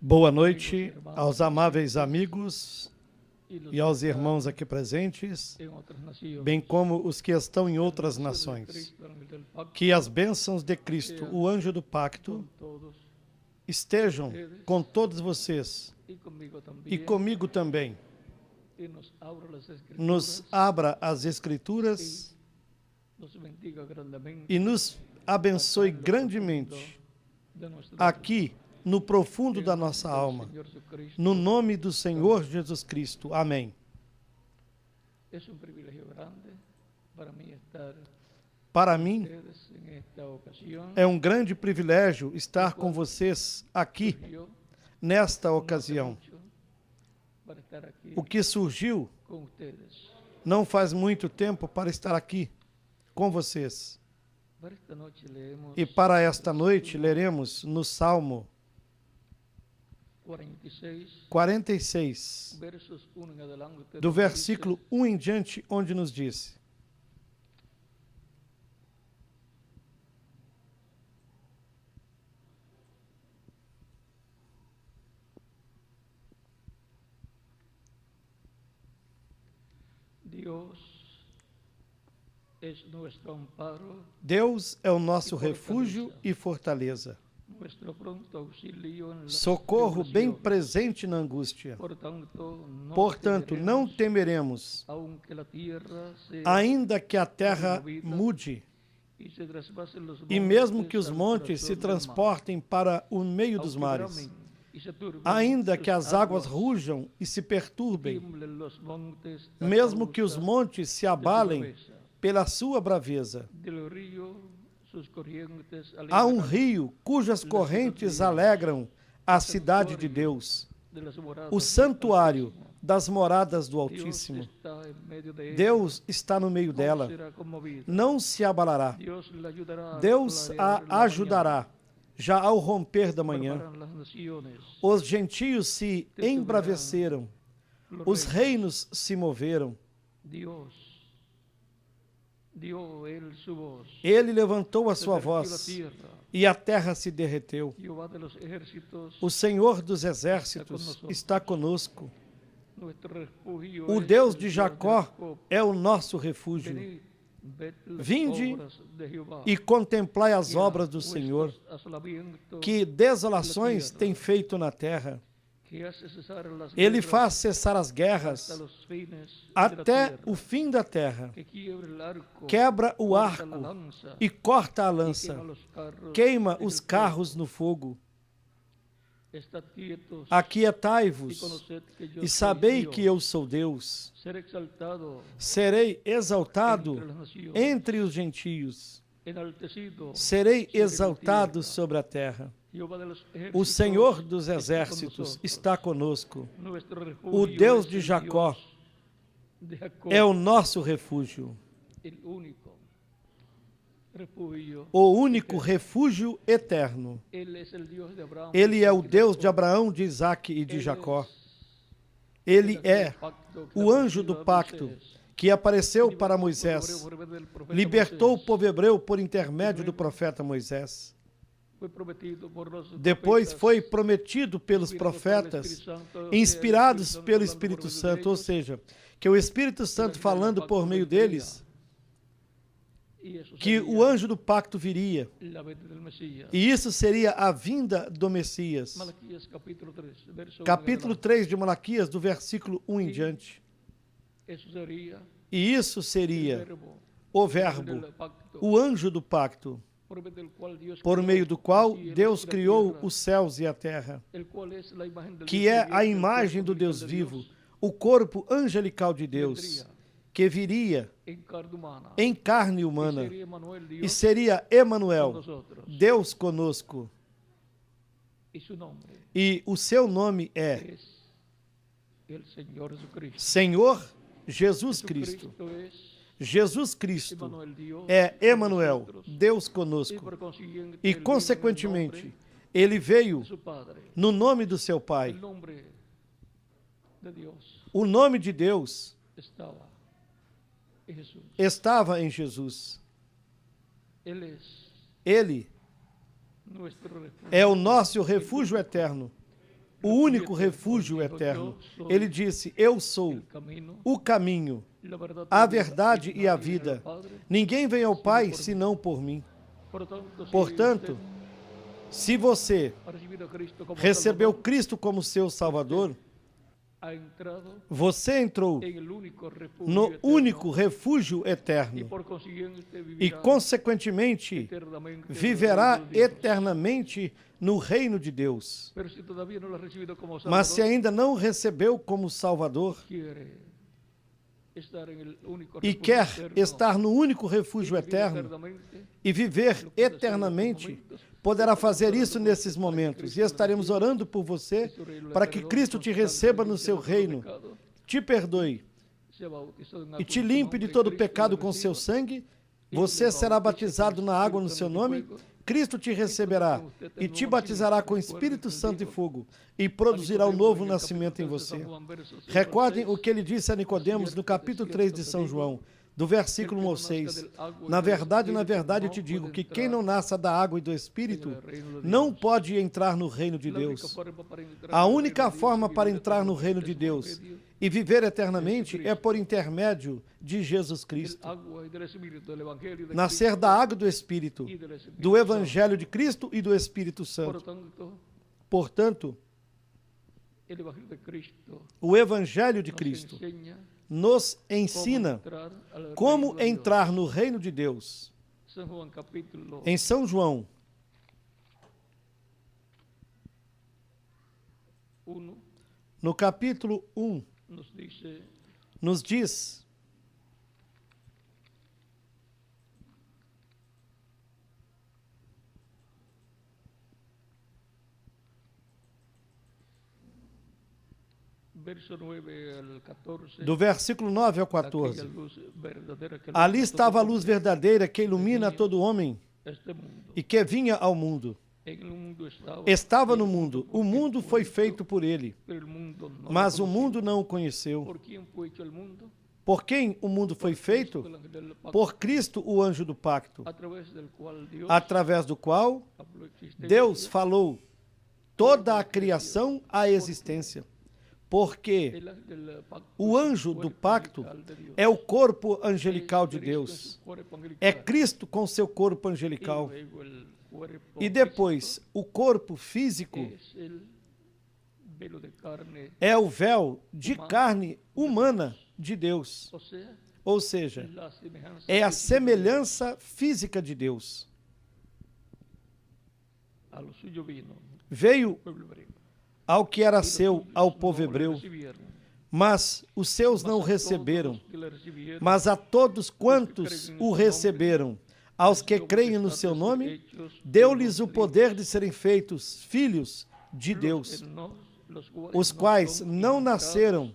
Boa noite aos amáveis amigos e aos irmãos aqui presentes, bem como os que estão em outras nações. Que as bênçãos de Cristo, o anjo do pacto, estejam com todos vocês e comigo também. Nos abra as Escrituras e nos abençoe grandemente aqui no profundo da nossa alma, no nome do Senhor Jesus Cristo. Amém. Para mim, é um grande privilégio estar com vocês aqui, nesta ocasião. O que surgiu não faz muito tempo para estar aqui com vocês. E para esta noite leremos no Salmo 46, do versículo 1 em diante, onde nos diz: Deus é o nosso refúgio e fortaleza, socorro bem presente na angústia. Portanto, não temeremos, ainda que a terra mude, e mesmo que os montes se transportem para o meio dos mares, ainda que as águas rujam e se perturbem, mesmo que os montes se abalem pela sua braveza. Há um rio cujas correntes alegram a cidade de Deus, o santuário das moradas do Altíssimo. Deus está no meio dela, não se abalará. Deus a ajudará, já ao romper da manhã. Os gentios se embraveceram, os reinos se moveram. Ele levantou a sua voz e a terra se derreteu. O Senhor dos exércitos está conosco. O Deus de Jacó é o nosso refúgio. Vinde e contemplai as obras do Senhor, que desolações tem feito na terra. Ele faz cessar as guerras até o fim da terra. Quebra o arco e corta a lança. Queima os carros no fogo. Aquietai-vos e sabei que eu sou Deus. Serei exaltado entre os gentios. Serei exaltado sobre a terra. O Senhor dos exércitos está conosco. O Deus de Jacó é o nosso refúgio. O único refúgio eterno. Ele é o Deus de Abraão, de Isaque e de Jacó. Ele é o anjo do pacto que apareceu para Moisés, libertou o povo hebreu por intermédio do profeta Moisés. Depois foi prometido pelos profetas, inspirados pelo Espírito Santo, ou seja, que o Espírito Santo falando por meio deles, que o anjo do pacto viria. E isso seria a vinda do Messias. Capítulo 3 de Malaquias, do versículo 1 em diante. E isso seria o Verbo, o anjo do pacto, por meio do qual Deus criou os céus e a terra, que é a imagem do Deus vivo, o corpo angelical de Deus, que viria em carne humana e seria Emanuel, Deus conosco. E o seu nome é Senhor Jesus Cristo. Jesus Cristo é Emanuel, Deus conosco. E, consequentemente, ele veio no nome do seu Pai. O nome de Deus estava em Jesus. Ele é o nosso refúgio eterno, o único refúgio eterno. Ele disse: eu sou o caminho, a verdade e a vida. Ninguém vem ao Pai senão por mim. Portanto, se você recebeu Cristo como seu Salvador, você entrou no único refúgio eterno e, consequentemente, viverá eternamente no reino de Deus. Mas se ainda não recebeu como Salvador e quer estar no único refúgio eterno e viver eternamente, poderá fazer isso nesses momentos. E estaremos orando por você para que Cristo te receba no seu reino, te perdoe e te limpe de todo pecado com seu sangue. Você será batizado na água no seu nome. Cristo te receberá e te batizará com Espírito Santo e fogo e produzirá um novo nascimento em você. Recordem o que ele disse a Nicodemos no capítulo 3 de São João, do versículo 1 ao 6. Na verdade, eu te digo que quem não nasce da água e do Espírito não pode entrar no reino de Deus. A única forma para entrar no reino de Deus e viver eternamente é por intermédio de Jesus Cristo. Nascer da água e do Espírito, do Evangelho de Cristo e do Espírito Santo. Portanto, o Evangelho de Cristo nos ensina como entrar no reino de Deus. Em São João, no capítulo 1, nos diz: do versículo 9 ao 14. Ali estava a luz verdadeira que ilumina todo homem e que vinha ao mundo. Estava no mundo. O mundo foi feito por ele, mas o mundo não o conheceu. Por quem o mundo foi feito? Por Cristo, o anjo do pacto, através do qual Deus falou toda a criação à existência. Porque o anjo do pacto é o corpo angelical de Deus. É Cristo com seu corpo angelical. E depois, o corpo físico é o véu de carne humana de Deus. Ou seja, é a semelhança física de Deus. Veio ao que era seu, ao povo hebreu, mas os seus não o receberam. Mas a todos quantos o receberam, aos que creem no seu nome, deu-lhes o poder de serem feitos filhos de Deus, os quais não nasceram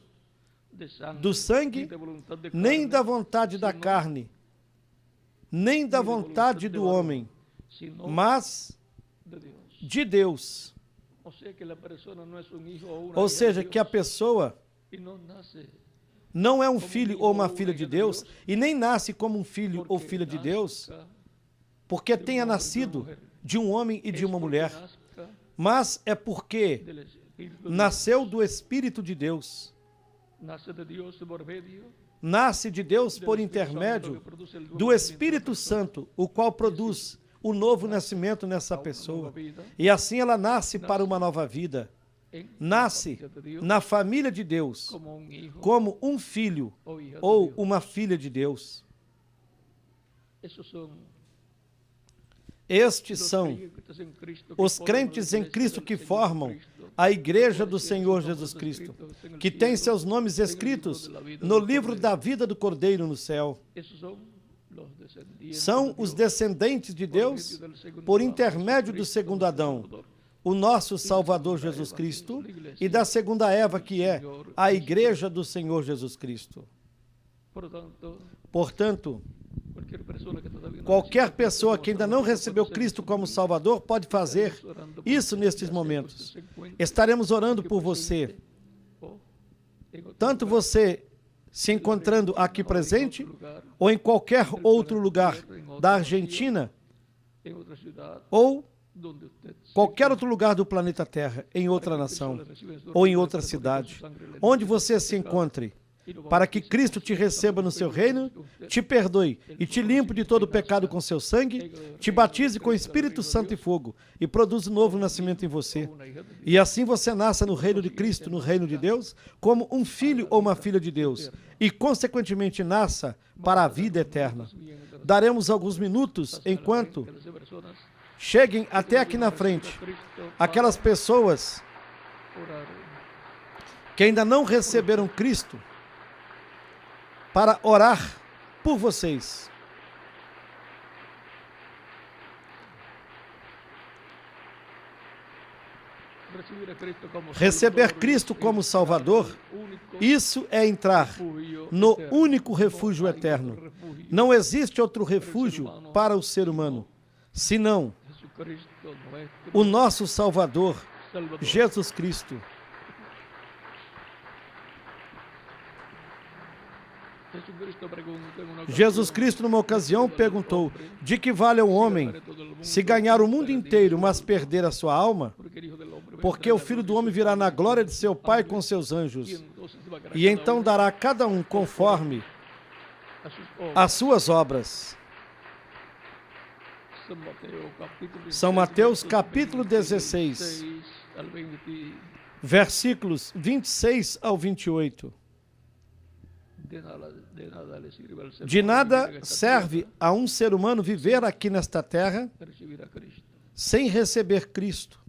do sangue, nem da vontade da carne, nem da vontade do homem, mas de Deus. Ou seja, que a pessoa não é um filho ou uma filha de Deus e nem nasce como um filho ou filha de Deus porque tenha nascido de um homem e de uma mulher, mas é porque nasceu do Espírito de Deus. Nasce de Deus por intermédio do Espírito Santo, o qual produz o novo nascimento nessa pessoa. E assim ela nasce para uma nova vida. Nasce na família de Deus, como um filho ou uma filha de Deus. Estes são os crentes em Cristo que formam a Igreja do Senhor Jesus Cristo, que tem seus nomes escritos no livro da vida do Cordeiro no céu. São os descendentes de Deus por intermédio do segundo Adão, o nosso Salvador Jesus Cristo, e da segunda Eva, que é a Igreja do Senhor Jesus Cristo. Portanto, qualquer pessoa que ainda não recebeu Cristo como Salvador pode fazer isso nestes momentos. Estaremos orando por você. Tanto você se encontrando aqui presente ou em qualquer outro lugar da Argentina ou qualquer outro lugar do planeta Terra, em outra nação ou em outra cidade, onde você se encontre, para que Cristo te receba no seu reino, te perdoe e te limpe de todo o pecado com seu sangue, te batize com Espírito Santo e fogo e produza um novo nascimento em você. E assim você nasça no reino de Cristo, no reino de Deus, como um filho ou uma filha de Deus e, consequentemente, nasça para a vida eterna. Daremos alguns minutos enquanto cheguem até aqui na frente aquelas pessoas que ainda não receberam Cristo, para orar por vocês. Receber Cristo como Salvador, isso é entrar no único refúgio eterno. Não existe outro refúgio para o ser humano, senão o nosso Salvador, Jesus Cristo. Jesus Cristo, numa ocasião, perguntou: de que vale ao homem se ganhar o mundo inteiro, mas perder a sua alma? Porque o Filho do Homem virá na glória de seu Pai com seus anjos, e então dará a cada um conforme as suas obras. São Mateus capítulo 16, versículos 26 ao 28. De nada serve a um ser humano viver aqui nesta terra sem receber Cristo.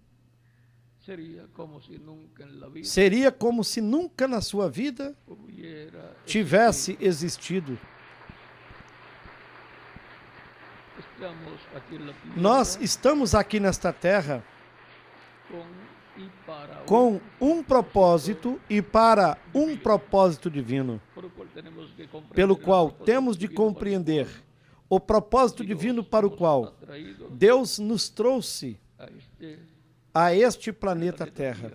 Seria como se nunca na sua vida tivesse existido. Nós estamos aqui nesta terra com um propósito e para um propósito divino, pelo qual temos de compreender o propósito divino para o qual Deus nos trouxe a este planeta Terra.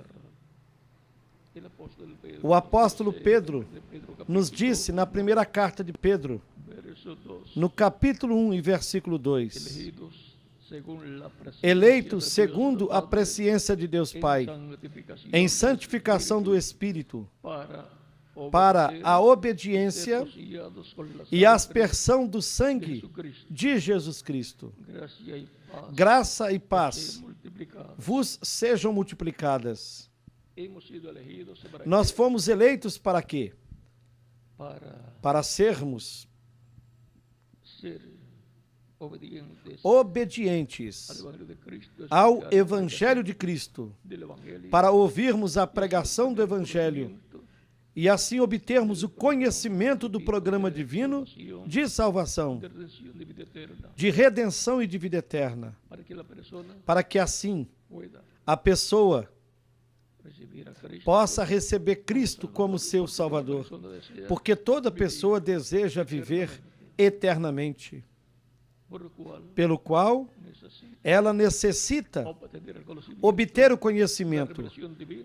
O apóstolo Pedro nos disse na primeira carta de Pedro, no capítulo 1 e versículo 2, eleitos segundo a presciência de Deus Pai, em santificação do Espírito, para a obediência e aspersão do sangue de Jesus Cristo. Graça e paz vos sejam multiplicadas. Nós fomos eleitos para quê? Para sermos obedientes ao Evangelho de Cristo, para ouvirmos a pregação do Evangelho e assim obtermos o conhecimento do programa divino de salvação, de redenção e de vida eterna, para que assim a pessoa possa receber Cristo como seu Salvador, porque toda pessoa deseja viver eternamente, pelo qual ela necessita obter o conhecimento,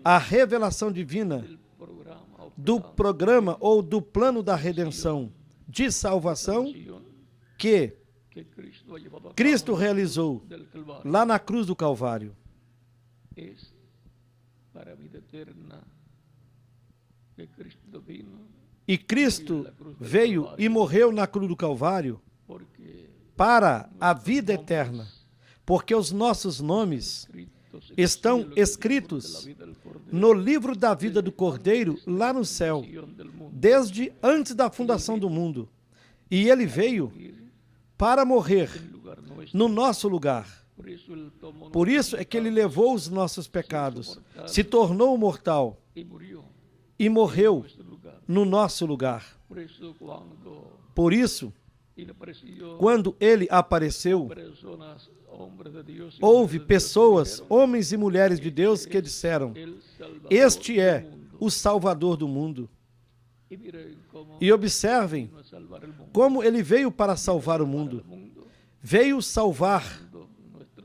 a revelação divina do programa ou do plano da redenção de salvação que Cristo realizou lá na cruz do Calvário. E Cristo veio e morreu na cruz do Calvário para a vida eterna, porque os nossos nomes estão escritos no livro da vida do Cordeiro lá no céu, desde antes da fundação do mundo. E ele veio para morrer no nosso lugar. Por isso é que ele levou os nossos pecados, se tornou mortal e morreu no nosso lugar. Por isso, quando ele apareceu, houve pessoas, homens e mulheres de Deus, que disseram: este é o Salvador do mundo. E observem como ele veio para salvar o mundo. Veio salvar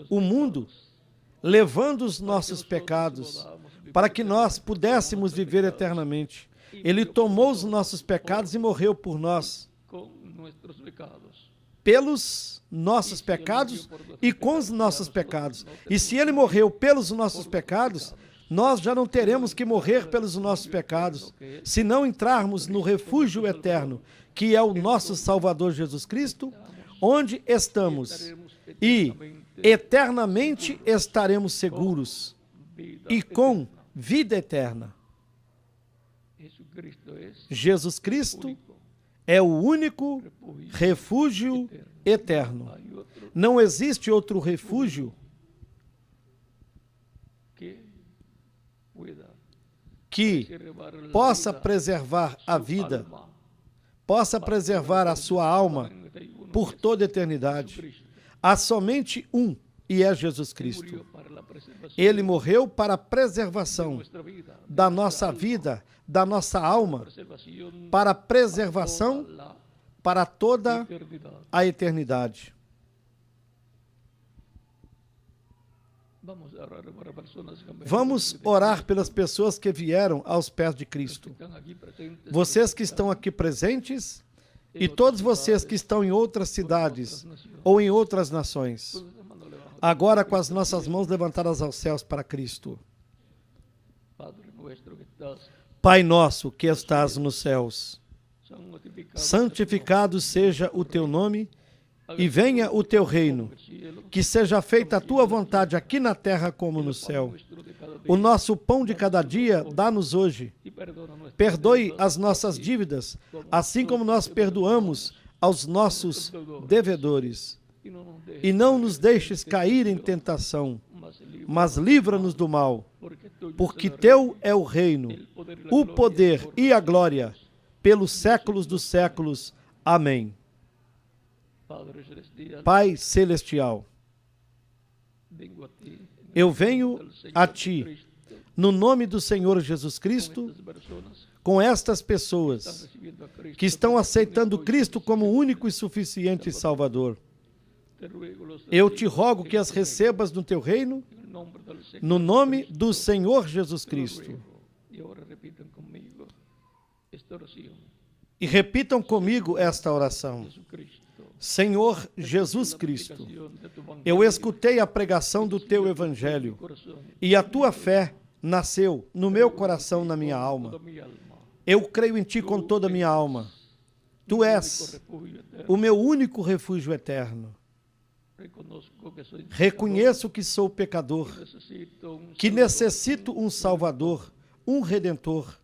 o mundo, levando os nossos pecados, para que nós pudéssemos viver eternamente. Ele tomou os nossos pecados e morreu por nós, pelos nossos pecados e com os nossos pecados. E se ele morreu pelos nossos pecados, nós já não teremos que morrer pelos nossos pecados, se não entrarmos no refúgio eterno, que é o nosso Salvador Jesus Cristo, onde estamos e eternamente estaremos seguros e com vida eterna. Jesus Cristo é o único refúgio eterno. Não existe outro refúgio que possa preservar a vida, possa preservar a sua alma por toda a eternidade. Há somente um, e é Jesus Cristo. Ele morreu para a preservação da nossa vida, da nossa alma, para a preservação para toda a eternidade. Vamos orar pelas pessoas que vieram aos pés de Cristo. Vocês que estão aqui presentes e todos vocês que estão em outras cidades ou em outras nações. Agora com as nossas mãos levantadas aos céus para Cristo. Pai nosso que estás nos céus, santificado seja o teu nome e venha o teu reino. Que seja feita a tua vontade aqui na terra como no céu. O nosso pão de cada dia dá-nos hoje. Perdoe as nossas dívidas, assim como nós perdoamos aos nossos devedores. E não nos deixes cair em tentação, mas livra-nos do mal, porque teu é o reino, o poder e a glória, pelos séculos dos séculos. Amém. Pai Celestial, eu venho a Ti, no nome do Senhor Jesus Cristo, com estas pessoas que estão aceitando Cristo como o único e suficiente Salvador. Eu te rogo que as recebas no Teu reino, no nome do Senhor Jesus Cristo. E repitam comigo esta oração. Senhor Jesus Cristo, eu escutei a pregação do Teu Evangelho e a Tua fé nasceu no meu coração, na minha alma. Eu creio em Ti com toda a minha alma. Tu és o meu único refúgio eterno. Reconheço que sou pecador, que necessito um Salvador, um Redentor.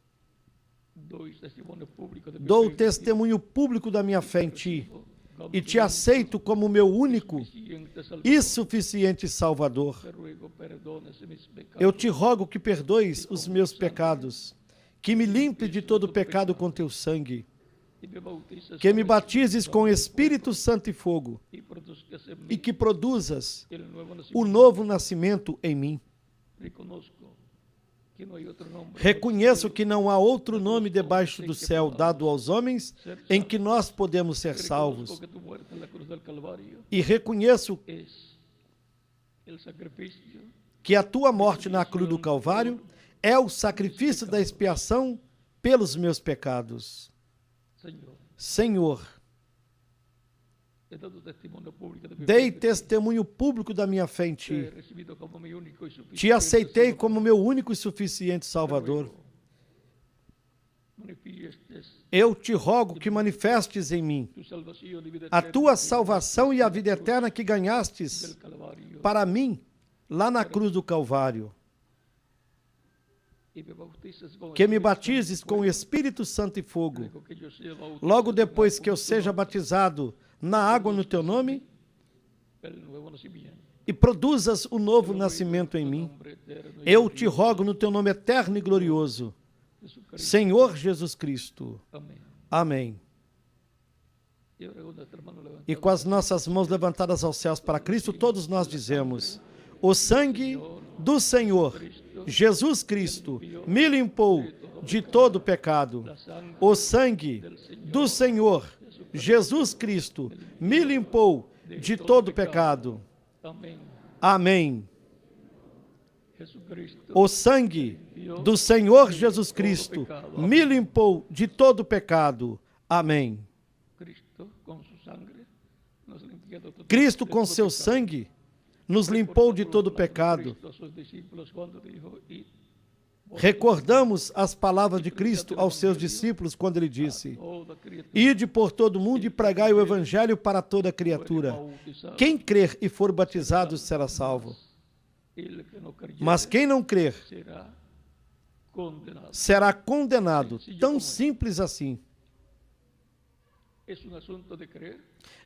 Dou testemunho público da minha fé em Ti e Te aceito como meu único e suficiente Salvador. Eu Te rogo que perdoes os meus pecados, que me limpe de todo pecado com Teu sangue, que me batizes com Espírito Santo e fogo e que produzas o novo nascimento em mim. Reconheço que não há outro nome debaixo do céu dado aos homens em que nós podemos ser salvos. E reconheço que a Tua morte na cruz do Calvário é o sacrifício da expiação pelos meus pecados. Senhor, dei testemunho público da minha fé em Ti. Te aceitei como meu único e suficiente Salvador. Eu Te rogo que manifestes em mim a Tua salvação e a vida eterna que ganhastes para mim lá na cruz do Calvário. Que me batizes com o Espírito Santo e fogo. Logo depois que eu seja batizado na água no Teu nome, e produzas o novo nascimento em mim. Eu Te rogo no Teu nome eterno e glorioso, Senhor Jesus Cristo. Amém. E com as nossas mãos levantadas aos céus para Cristo, todos nós dizemos: o sangue do Senhor Jesus Cristo me limpou de todo pecado. O sangue do Senhor Jesus Cristo me limpou de todo pecado. Amém. O sangue do Senhor Jesus Cristo me limpou de todo pecado. Amém. Cristo, com seu sangue, nos limpou de todo pecado. Recordamos as palavras de Cristo aos seus discípulos quando ele disse: Ide por todo mundo e pregai o evangelho para toda criatura. Quem crer e for batizado será salvo. Mas quem não crer será condenado. Tão simples assim.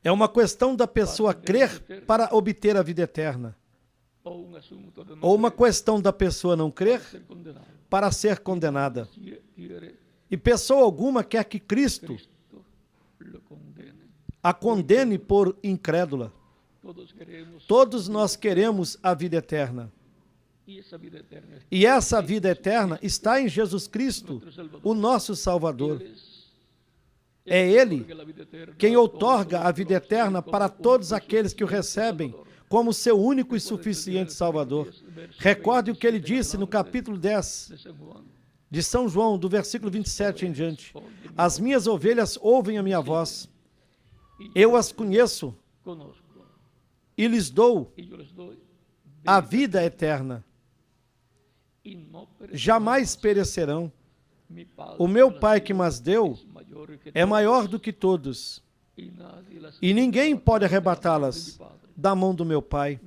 É uma questão da pessoa crer para obter a vida eterna. Ou uma questão da pessoa não crer para ser condenada. E pessoa alguma quer que Cristo a condene por incrédula. Todos nós queremos a vida eterna. E essa vida eterna está em Jesus Cristo, o nosso Salvador. É Ele quem outorga a vida eterna para todos aqueles que o recebem como seu único e suficiente Salvador. Recorde o que ele disse no capítulo 10 de São João, do versículo 27 em diante. As minhas ovelhas ouvem a minha voz. Eu as conheço e lhes dou a vida eterna. Jamais perecerão. O meu Pai que mas deu é maior do que todos, e ninguém pode arrebatá-las da mão do meu Pai.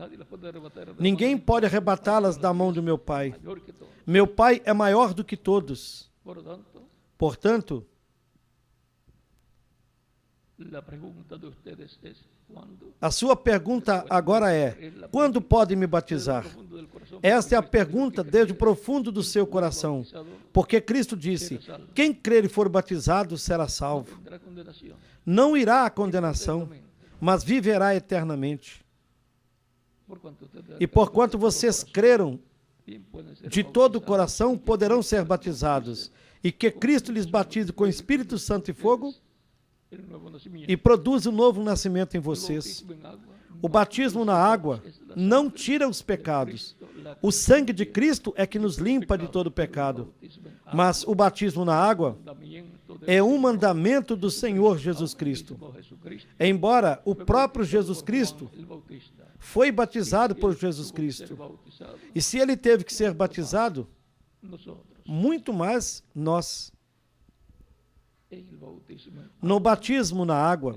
Ninguém pode arrebatá-las da mão do meu Pai. Meu Pai é maior do que todos. Portanto, a sua pergunta agora é: quando pode me batizar? Esta é a pergunta desde o profundo do seu coração, porque Cristo disse: quem crer e for batizado será salvo. Não irá à condenação, mas viverá eternamente. E porquanto vocês creram de todo o coração, poderão ser batizados, e que Cristo lhes batize com Espírito Santo e fogo, e produz um novo nascimento em vocês. O batismo na água não tira os pecados. O sangue de Cristo é que nos limpa de todo pecado. Mas o batismo na água é um mandamento do Senhor Jesus Cristo. Embora o próprio Jesus Cristo foi batizado por Jesus Cristo. E se ele teve que ser batizado, muito mais nós. No batismo na água,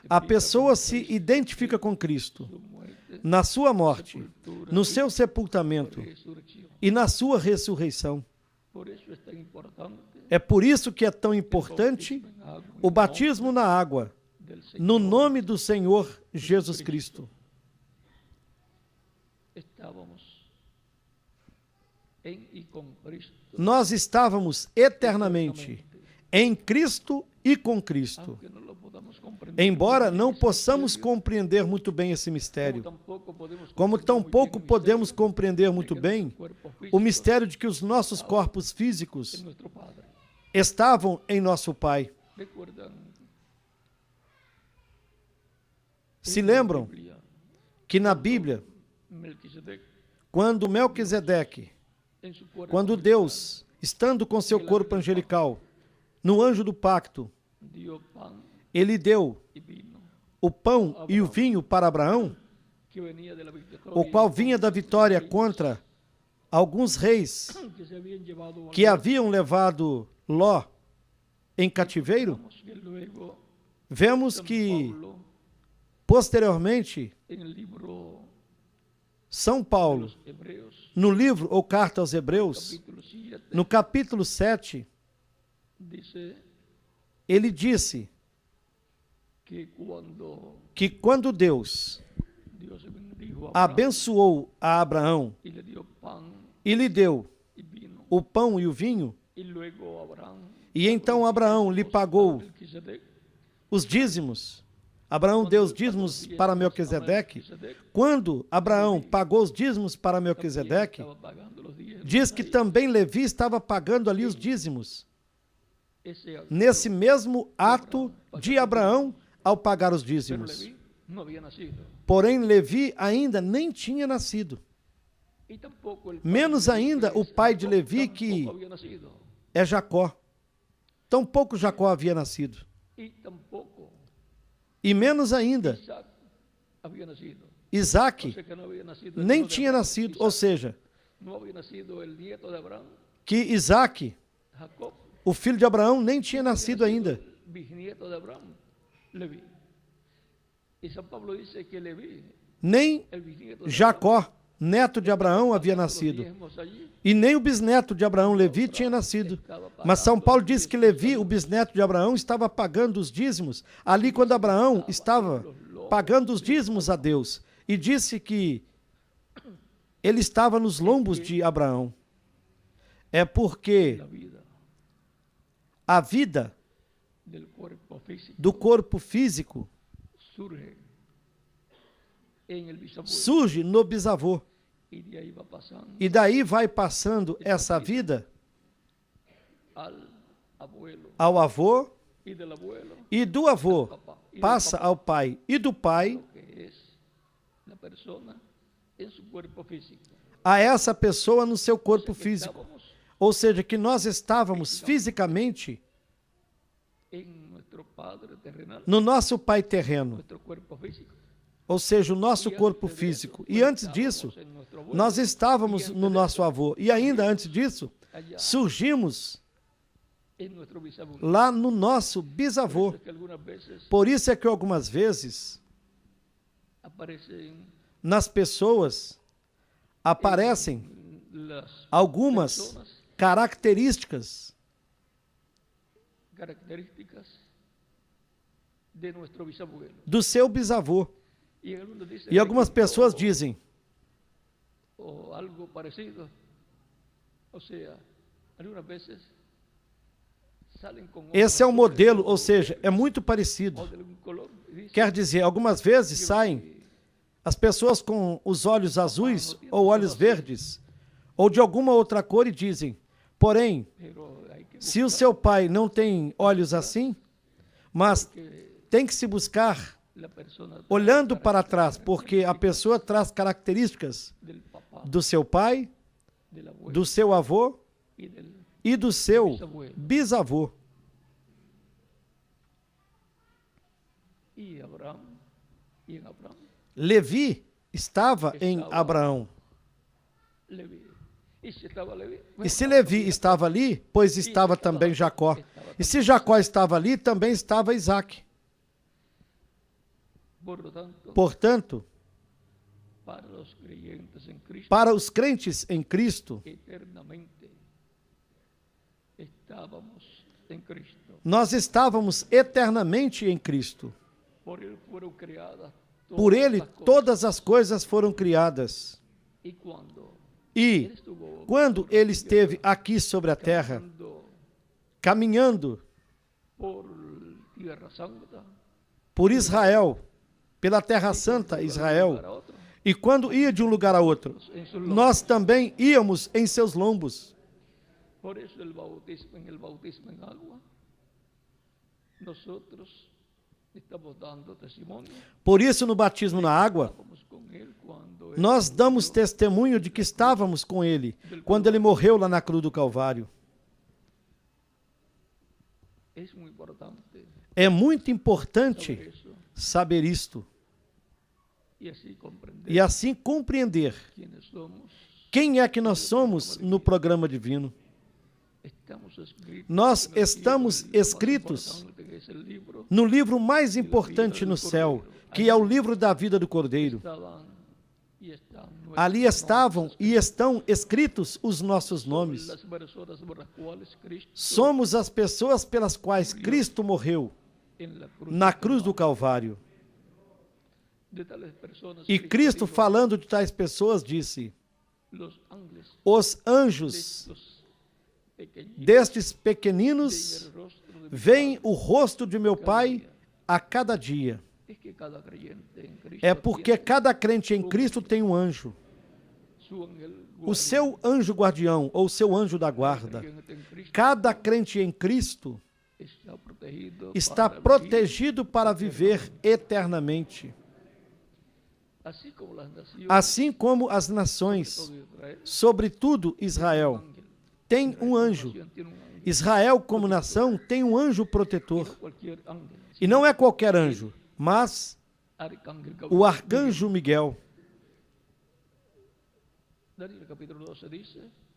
a pessoa se identifica com Cristo na sua morte, no seu sepultamento e na sua ressurreição. É por isso que é tão importante o batismo na água, no nome do Senhor Jesus Cristo. Nós estávamos eternamente em Cristo e com Cristo. Embora não possamos compreender muito bem esse mistério, como tampouco podemos compreender muito bem o mistério de que os nossos corpos físicos estavam em nosso Pai. Se lembram que na Bíblia, quando Melquisedeque, quando Deus, estando com seu corpo angelical, no anjo do pacto, ele deu o pão e o vinho para Abraão, o qual vinha da vitória contra alguns reis que haviam levado Ló em cativeiro. Vemos que, posteriormente, São Paulo, no livro ou carta aos Hebreus, no capítulo 7, ele disse que quando Deus abençoou a Abraão e lhe deu o pão e o vinho, e então Abraão lhe pagou os dízimos, Abraão deu os dízimos para Melquisedeque. Quando Abraão pagou os dízimos para Melquisedeque, diz que também Levi estava pagando ali os dízimos. Nesse mesmo ato de Abraão ao pagar os dízimos. Porém, Levi ainda nem tinha nascido. Menos ainda o pai de Levi, que é Jacó. Tampouco Jacó havia nascido. E menos ainda, Isaac nem tinha nascido, ou seja, que Isaac, o filho de Abraão, nem tinha nascido ainda. Nem Jacó, neto de Abraão, havia nascido. E nem o bisneto de Abraão, Levi, tinha nascido. Mas São Paulo diz que Levi, o bisneto de Abraão, estava pagando os dízimos ali quando Abraão estava pagando os dízimos a Deus. E disse que ele estava nos lombos de Abraão. É porque a vida do corpo físico surge no bisavô. E daí vai passando essa vida ao avô, e do avô passa ao pai, e do pai a essa pessoa no seu corpo físico. Ou seja, que nós estávamos fisicamente no nosso pai terreno, ou seja, o nosso corpo físico. E antes disso, nós estávamos no nosso avô. E ainda antes disso, surgimos lá no nosso bisavô. Por isso é que algumas vezes nas pessoas aparecem algumas características do seu bisavô. E algumas pessoas dizem, esse é o modelo, ou seja, é muito parecido. Quer dizer, algumas vezes saem as pessoas com os olhos azuis ou olhos verdes, ou de alguma outra cor, e dizem, porém, se o seu pai não tem olhos assim, mas tem que se buscar olhando para trás, porque a pessoa traz características do seu pai, do seu avô e do seu bisavô. Levi estava em Abraão. E se Levi estava ali, pois estava também Jacó. E se Jacó estava ali, também estava Isaac. Portanto, para os crentes em Cristo, nós estávamos eternamente em Cristo. Por Ele, todas as coisas foram criadas. E, quando Ele esteve aqui sobre a terra, caminhando por Israel, pela Terra Santa, Israel, e quando ia de um lugar a outro, nós também íamos em seus lombos. Por isso, no batismo na água, nós damos testemunho de que estávamos com Ele, quando Ele morreu lá na cruz do Calvário. É muito importante saber isto. E assim compreender quem é que nós somos no programa divino. Nós estamos escritos no livro mais importante no céu, que é o livro da vida do Cordeiro. Ali estavam e estão escritos os nossos nomes. Somos as pessoas pelas quais Cristo morreu na cruz do Calvário. E Cristo, falando de tais pessoas, disse: os anjos destes pequeninos veem o rosto de meu Pai a cada dia. É porque cada crente em Cristo tem um anjo. O seu anjo guardião, ou seu anjo da guarda. Cada crente em Cristo está protegido para viver eternamente. Assim como as nações, sobretudo Israel, tem um anjo. Israel, como nação, tem um anjo protetor. E não é qualquer anjo, Mas o arcanjo Miguel,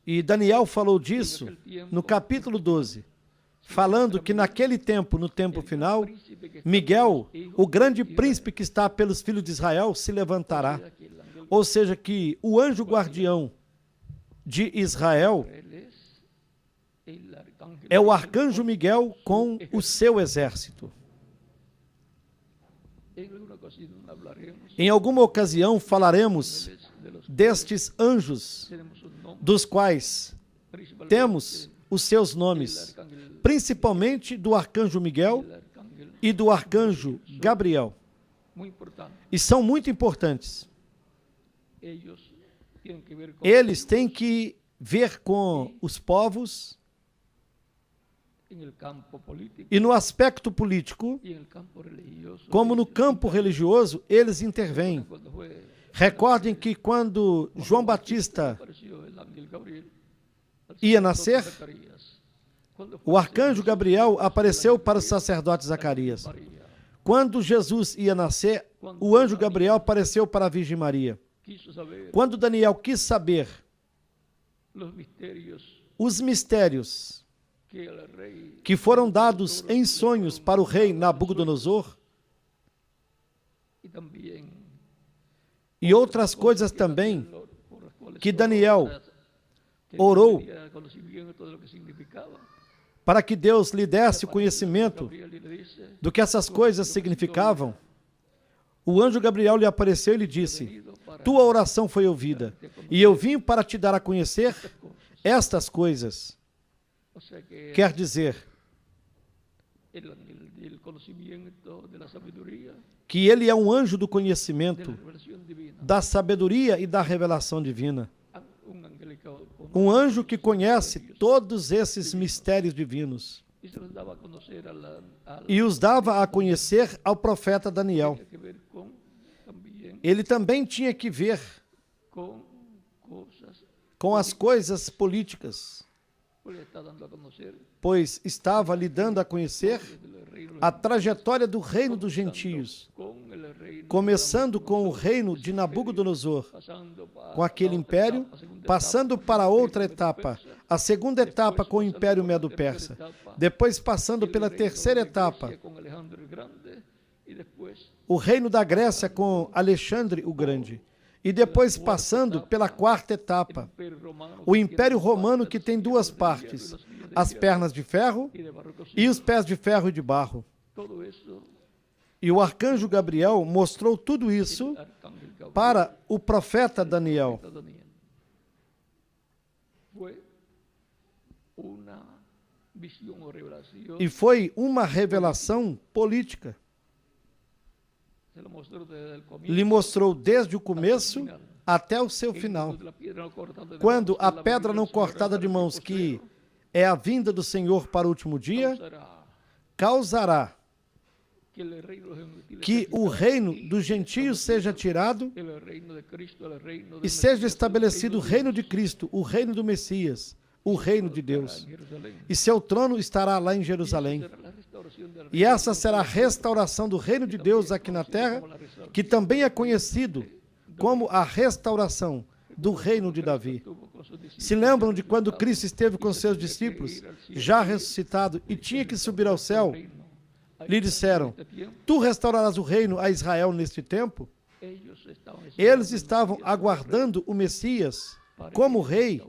e Daniel falou disso no capítulo 12, falando que naquele tempo, no tempo final, Miguel, o grande príncipe que está pelos filhos de Israel, se levantará. Ou seja, que o anjo guardião de Israel é o arcanjo Miguel com o seu exército. Em alguma ocasião falaremos destes anjos, dos quais temos os seus nomes, principalmente do arcanjo Miguel e do arcanjo Gabriel. E são muito importantes. Eles têm que ver com os povos e no aspecto político, como no campo religioso, eles intervêm. Recordem que quando João Batista ia nascer, o arcanjo Gabriel apareceu para o sacerdote Zacarias. Quando Jesus ia nascer, o anjo Gabriel apareceu para a Virgem Maria. Quando Daniel quis saber os mistérios que foram dados em sonhos para o rei Nabucodonosor e outras coisas também que Daniel orou para que Deus lhe desse o conhecimento do que essas coisas significavam, o anjo Gabriel lhe apareceu e lhe disse: tua oração foi ouvida, e eu vim para te dar a conhecer estas coisas. Quer dizer que ele é um anjo do conhecimento, da sabedoria e da revelação divina. Um anjo que conhece todos esses mistérios divinos e os dava a conhecer ao profeta Daniel. Ele também tinha que ver com as coisas políticas, pois estava lhe dando a conhecer a trajetória do reino dos gentios, começando com o reino de Nabucodonosor, com aquele império, passando para outra etapa, a segunda etapa com o Império Medo-Persa, depois passando pela terceira etapa, o reino da Grécia com Alexandre o Grande, e depois passando pela quarta etapa, o Império Romano, que tem duas partes, as pernas de ferro e os pés de ferro e de barro. E o arcanjo Gabriel mostrou tudo isso para o profeta Daniel. E foi uma revelação política. Lhe mostrou desde o começo até o seu final. Quando a pedra não cortada de mãos, que é a vinda do Senhor para o último dia, causará que o reino dos gentios seja tirado e seja estabelecido o reino de Cristo, o reino do Messias, o reino de Deus. E seu trono estará lá em Jerusalém. E essa será a restauração do reino de Deus aqui na terra, que também é conhecido como a restauração do reino de Davi. Se lembram de quando Cristo esteve com seus discípulos, já ressuscitado, e tinha que subir ao céu? Lhe disseram: tu restaurarás o reino a Israel neste tempo? Eles estavam aguardando o Messias como rei,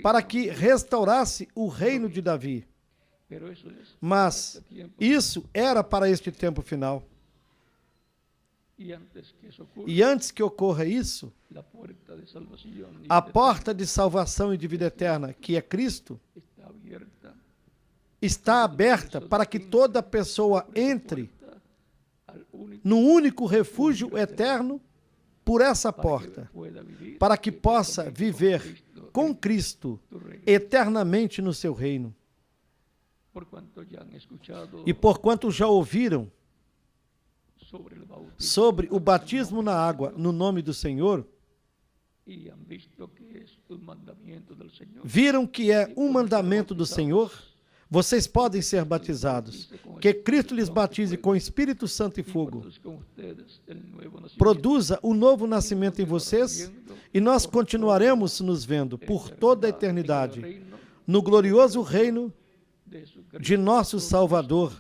para que restaurasse o reino de Davi. Mas isso era para este tempo final. E antes que ocorra isso, a porta de salvação e de vida eterna, que é Cristo, está aberta para que toda pessoa entre no único refúgio eterno por essa porta, para que possa viver com Cristo eternamente no seu reino. E porquanto já ouviram sobre o batismo na água no nome do Senhor, viram que é um mandamento do Senhor, Vocês podem ser batizados. Que Cristo lhes batize com Espírito Santo e fogo. Produza o novo nascimento em vocês e nós continuaremos nos vendo por toda a eternidade no glorioso reino de nosso Salvador,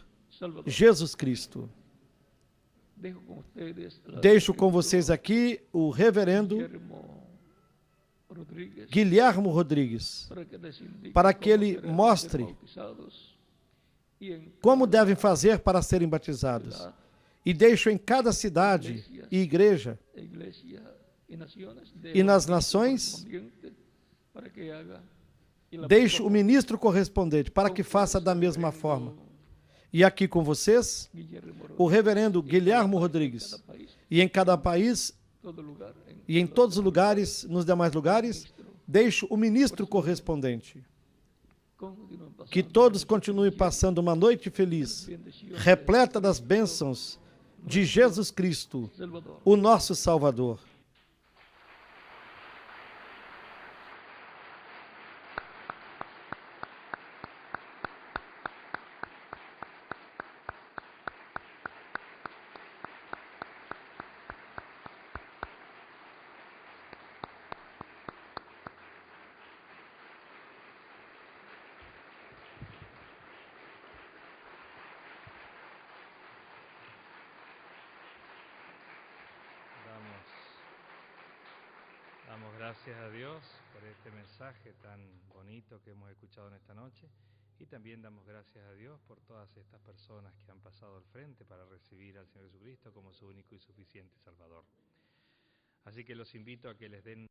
Jesus Cristo. Deixo com vocês aqui o reverendo Guilhermo Rodrigues, para que ele mostre como devem fazer para serem batizados. E deixo em cada cidade e igreja e nas nações, deixo o ministro correspondente para que faça da mesma forma. E aqui com vocês, o reverendo Guilhermo Rodrigues. E em cada país, e em todos os lugares, nos demais lugares, deixo o ministro correspondente. Que todos continuem passando uma noite feliz, repleta das bênçãos de Jesus Cristo, o nosso Salvador. Damos gracias a Dios por este mensaje tan bonito que hemos escuchado en esta noche y también damos gracias a Dios por todas estas personas que han pasado al frente para recibir al Señor Jesucristo como su único y suficiente Salvador. Así que los invito a que les den